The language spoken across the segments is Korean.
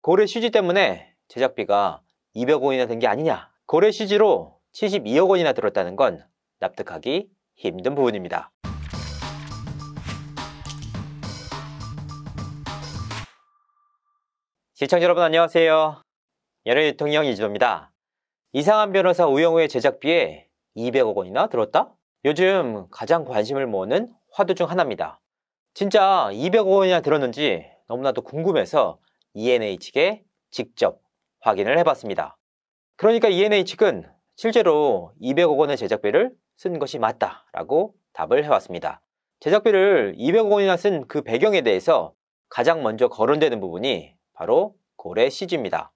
고래 CG 때문에 제작비가 200억 원이나 든 게 아니냐. 고래 CG로 72억 원이나 들었다는 건 납득하기 힘든 부분입니다. 시청자 여러분 안녕하세요. 연예대통령 이진호입니다. 이상한 변호사 우영우의 제작비에 200억 원이나 들었다? 요즘 가장 관심을 모으는 화두 중 하나입니다. 진짜 200억 원이나 들었는지 너무나도 궁금해서 ENA 측에 직접 확인을 해봤습니다. 그러니까 ENA 측은 실제로 200억 원의 제작비를 쓴 것이 맞다라고 답을 해왔습니다. 제작비를 200억 원이나 쓴 그 배경에 대해서 가장 먼저 거론되는 부분이 바로 고래 CG입니다.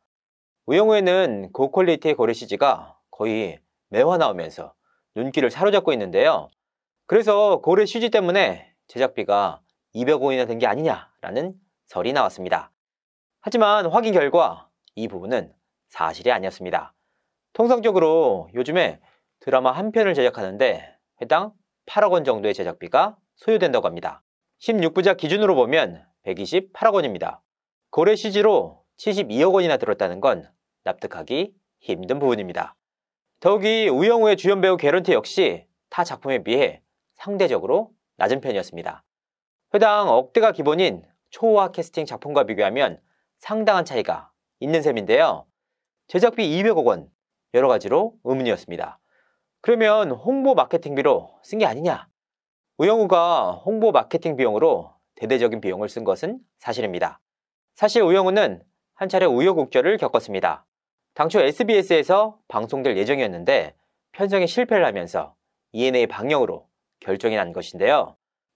우영우에는 고퀄리티의 고래 CG가 거의 매화 나오면서 눈길을 사로잡고 있는데요. 그래서 고래 CG 때문에 제작비가 200억 원이나 된 게 아니냐라는 설이 나왔습니다. 하지만 확인 결과 이 부분은 사실이 아니었습니다. 통상적으로 요즘에 드라마 한 편을 제작하는데 회당 8억 원 정도의 제작비가 소요된다고 합니다. 16부작 기준으로 보면 128억 원입니다. 고래 CG로 72억 원이나 들었다는 건 납득하기 힘든 부분입니다. 더욱이 우영우의 주연 배우 개런티 역시 타 작품에 비해 상대적으로 낮은 편이었습니다. 회당 억대가 기본인 초호화 캐스팅 작품과 비교하면 상당한 차이가 있는 셈인데요. 제작비 200억 원, 여러 가지로 의문이었습니다. 그러면 홍보 마케팅비로 쓴 게 아니냐? 우영우가 홍보 마케팅 비용으로 대대적인 비용을 쓴 것은 사실입니다. 사실 우영우는 한 차례 우여곡절을 겪었습니다. 당초 SBS에서 방송될 예정이었는데 편성에 실패를 하면서 ENA 방영으로 결정이 난 것인데요.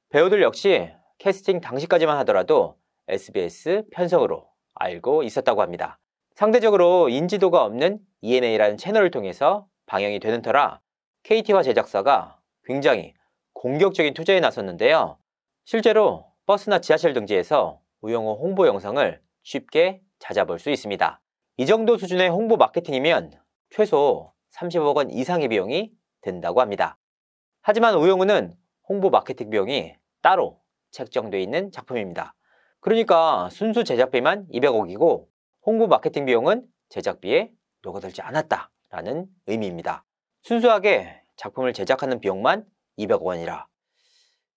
배우들 역시 캐스팅 당시까지만 하더라도 SBS 편성으로 알고 있었다고 합니다. 상대적으로 인지도가 없는 ENA라는 채널을 통해서 방영이 되는 터라 KT와 제작사가 굉장히 공격적인 투자에 나섰는데요. 실제로 버스나 지하철 등지에서 우영우 홍보 영상을 쉽게 찾아볼 수 있습니다. 이 정도 수준의 홍보 마케팅이면 최소 30억 원 이상의 비용이 든다고 합니다. 하지만 우영우는 홍보 마케팅 비용이 따로 책정되어 있는 작품입니다. 그러니까 순수 제작비만 200억이고 홍보 마케팅 비용은 제작비에 녹아들지 않았다라는 의미입니다. 순수하게 작품을 제작하는 비용만 200억 원이라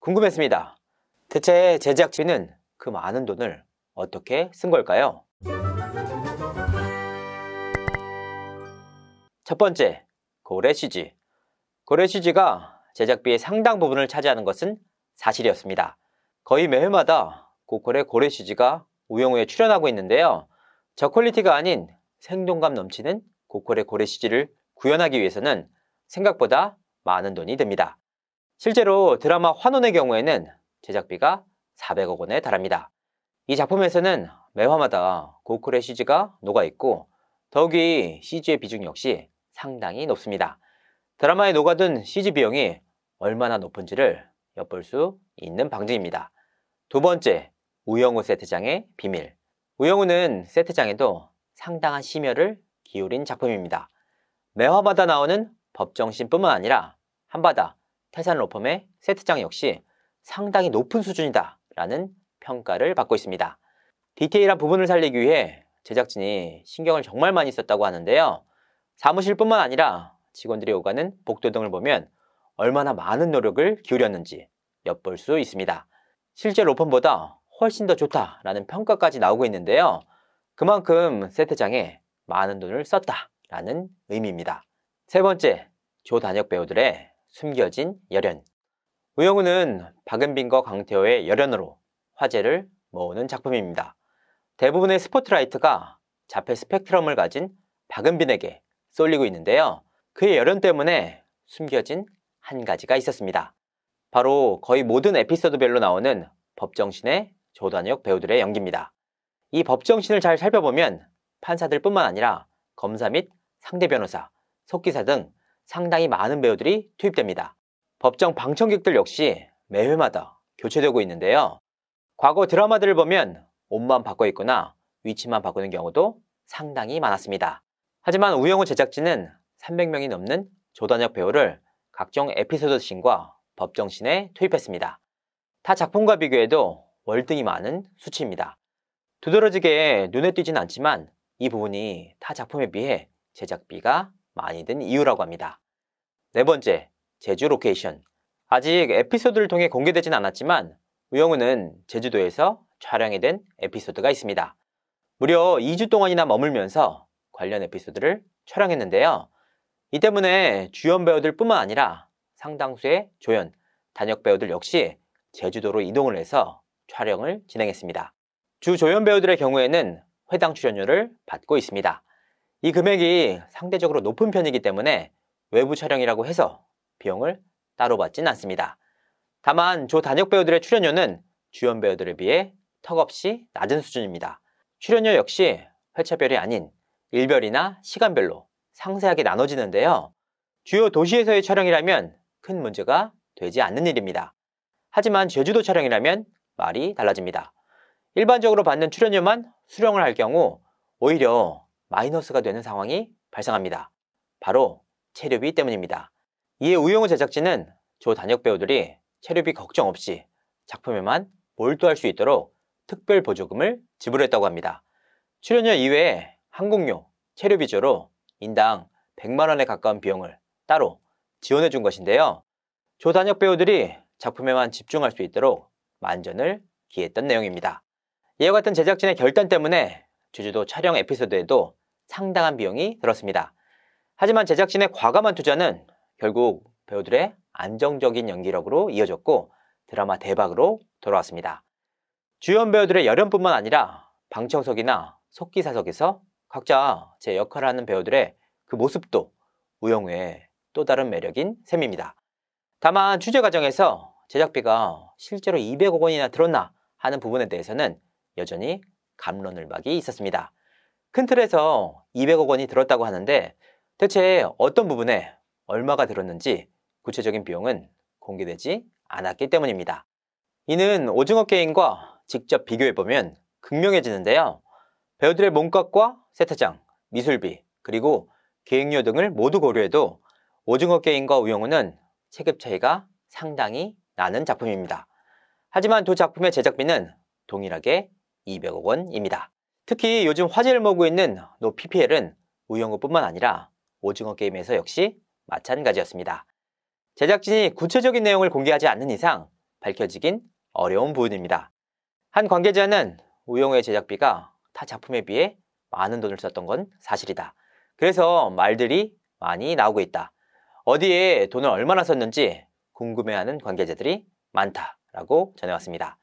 궁금했습니다. 대체 제작진은 그 많은 돈을 어떻게 쓴 걸까요? 첫 번째, 고래 CG. 고래 CG가 제작비의 상당 부분을 차지하는 것은 사실이었습니다. 거의 매회마다 고퀄의 고래 CG가 우영우에 출연하고 있는데요. 저퀄리티가 아닌 생동감 넘치는 고퀄의 고래 CG를 구현하기 위해서는 생각보다 많은 돈이 듭니다. 실제로 드라마 환혼의 경우에는 제작비가 400억 원에 달합니다. 이 작품에서는 매화마다 고퀄의 CG가 녹아있고 더욱이 CG의 비중 역시 상당히 높습니다. 드라마에 녹아든 CG 비용이 얼마나 높은지를 엿볼 수 있는 방증입니다. 두 번째, 우영우 세트장의 비밀. 우영우는 세트장에도 상당한 심혈을 기울인 작품입니다. 매화마다 나오는 법정씬뿐만 아니라 한바다, 태산 로펌의 세트장 역시 상당히 높은 수준이다 라는 평가를 받고 있습니다. 디테일한 부분을 살리기 위해 제작진이 신경을 정말 많이 썼다고 하는데요. 사무실뿐만 아니라 직원들이 오가는 복도 등을 보면 얼마나 많은 노력을 기울였는지 엿볼 수 있습니다. 실제 로펌보다 훨씬 더 좋다라는 평가까지 나오고 있는데요. 그만큼 세트장에 많은 돈을 썼다라는 의미입니다. 세 번째, 조단역 배우들의 숨겨진 열연. 우영우는 박은빈과 강태호의 열연으로 화제를 모으는 작품입니다. 대부분의 스포트라이트가 자폐 스펙트럼을 가진 박은빈에게 쏠리고 있는데요. 그의 열연 때문에 숨겨진 한 가지가 있었습니다. 바로 거의 모든 에피소드별로 나오는 법정신의 조단역 배우들의 연기입니다. 이 법정신을 잘 살펴보면 판사들뿐만 아니라 검사 및 상대 변호사, 속기사 등 상당히 많은 배우들이 투입됩니다. 법정 방청객들 역시 매회마다 교체되고 있는데요. 과거 드라마들을 보면 옷만 바꿔 입거나 위치만 바꾸는 경우도 상당히 많았습니다. 하지만 우영우 제작진은 300명이 넘는 조단역 배우를 각종 에피소드 씬과 법정씬에 투입했습니다. 타 작품과 비교해도 월등히 많은 수치입니다. 두드러지게 눈에 띄진 않지만 이 부분이 타 작품에 비해 제작비가 많이 든 이유라고 합니다. 네 번째, 제주 로케이션. 아직 에피소드를 통해 공개되진 않았지만 우영우는 제주도에서 촬영이 된 에피소드가 있습니다. 무려 2주 동안이나 머물면서 관련 에피소드를 촬영했는데요. 이 때문에 주연 배우들 뿐만 아니라 상당수의 조연, 단역 배우들 역시 제주도로 이동을 해서 촬영을 진행했습니다. 주 조연 배우들의 경우에는 회당 출연료를 받고 있습니다. 이 금액이 상대적으로 높은 편이기 때문에 외부 촬영이라고 해서 비용을 따로 받진 않습니다. 다만 조 단역 배우들의 출연료는 주연 배우들에 비해 턱없이 낮은 수준입니다. 출연료 역시 회차별이 아닌 일별이나 시간별로 상세하게 나눠지는데요. 주요 도시에서의 촬영이라면 큰 문제가 되지 않는 일입니다. 하지만 제주도 촬영이라면 말이 달라집니다. 일반적으로 받는 출연료만 수령을 할 경우 오히려 마이너스가 되는 상황이 발생합니다. 바로 체류비 때문입니다. 이에 우영우 제작진은 조 단역 배우들이 체류비 걱정 없이 작품에만 몰두할 수 있도록 특별 보조금을 지불했다고 합니다. 출연료 이외에 항공료, 체류비조로 인당 100만 원에 가까운 비용을 따로 지원해 준 것인데요. 조 단역 배우들이 작품에만 집중할 수 있도록 만전을 기했던 내용입니다. 이와 같은 제작진의 결단 때문에 제주도 촬영 에피소드에도 상당한 비용이 들었습니다. 하지만 제작진의 과감한 투자는 결국 배우들의 안정적인 연기력으로 이어졌고 드라마 대박으로 돌아왔습니다. 주연 배우들의 열연뿐만 아니라 방청석이나 속기사석에서 각자 제 역할을 하는 배우들의 그 모습도 우영우의 또 다른 매력인 셈입니다. 다만 취재 과정에서 제작비가 실제로 200억 원이나 들었나 하는 부분에 대해서는 여전히 갑론을박이 있었습니다. 큰 틀에서 200억 원이 들었다고 하는데 대체 어떤 부분에 얼마가 들었는지 구체적인 비용은 공개되지 않았기 때문입니다. 이는 오징어 게임과 직접 비교해보면 극명해지는데요. 배우들의 몸값과 세트장, 미술비, 그리고 계획료 등을 모두 고려해도 오징어 게임과 우영우는 체급 차이가 상당히 나는 작품입니다. 하지만 두 작품의 제작비는 동일하게 200억 원입니다. 특히 요즘 화제를 모으고 있는 노 PPL은 우영우뿐만 아니라 오징어 게임에서 역시 마찬가지였습니다. 제작진이 구체적인 내용을 공개하지 않는 이상 밝혀지긴 어려운 부분입니다. 한 관계자는 우영우의 제작비가 타 작품에 비해 많은 돈을 썼던 건 사실이다. 그래서 말들이 많이 나오고 있다. 어디에 돈을 얼마나 썼는지 궁금해하는 관계자들이 많다라고 전해왔습니다.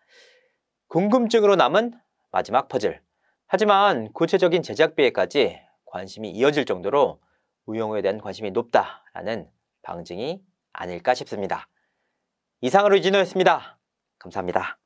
궁금증으로 남은 마지막 퍼즐. 하지만 구체적인 제작비에까지 관심이 이어질 정도로 우영우에 대한 관심이 높다라는 방증이 아닐까 싶습니다. 이상으로 이진호였습니다. 감사합니다.